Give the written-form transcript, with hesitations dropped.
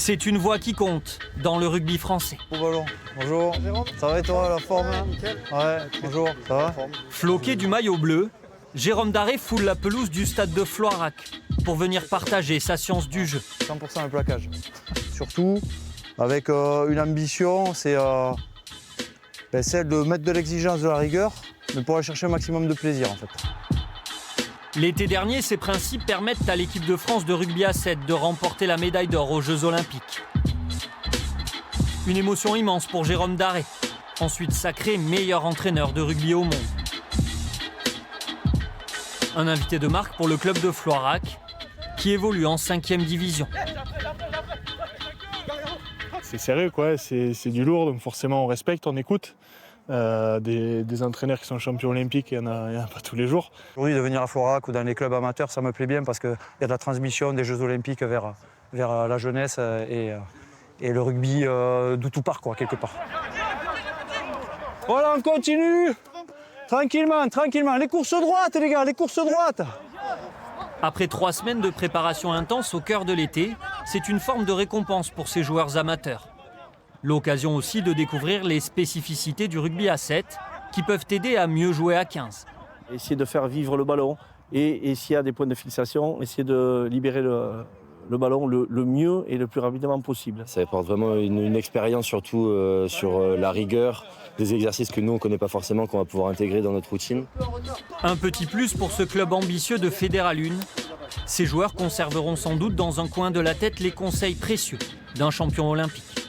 C'est une voix qui compte dans le rugby français. Au ballon. Bonjour. Ça va et toi, la forme? Nickel. Ouais, bonjour. Ça va? Floqué du maillot bleu, Jérôme Daré foule la pelouse du stade de Floirac pour venir partager sa science du jeu. 100% le plaquage. Surtout avec une ambition, c'est celle de mettre de l'exigence, de la rigueur, mais pour aller chercher un maximum de plaisir en fait. L'été dernier, ces principes permettent à l'équipe de France de rugby à 7 de remporter la médaille d'or aux Jeux Olympiques. Une émotion immense pour Jérôme Daré, ensuite sacré meilleur entraîneur de rugby au monde. Un invité de marque pour le club de Floirac, qui évolue en 5e division. C'est sérieux, quoi. C'est du lourd, donc forcément on respecte, on écoute. Des entraîneurs qui sont champions olympiques, il y en a pas tous les jours. Aujourd'hui, de venir à Floirac ou dans les clubs amateurs, ça me plaît bien parce qu'il y a de la transmission des Jeux Olympiques vers la jeunesse et le rugby d'où tout part, quoi, quelque part. Voilà, on continue. Tranquillement, tranquillement. Les courses droites, les gars, les courses droites. Après 3 semaines de préparation intense au cœur de l'été, c'est une forme de récompense pour ces joueurs amateurs. L'occasion aussi de découvrir les spécificités du rugby à 7 qui peuvent aider à mieux jouer à 15. Essayer de faire vivre le ballon et s'il y a des points de fixation, essayer de libérer le ballon le mieux et le plus rapidement possible. Ça apporte vraiment une expérience surtout sur la rigueur, des exercices que nous on ne connaît pas forcément, qu'on va pouvoir intégrer dans notre routine. Un petit plus pour ce club ambitieux de Fédéralune. Ces joueurs conserveront sans doute dans un coin de la tête les conseils précieux d'un champion olympique.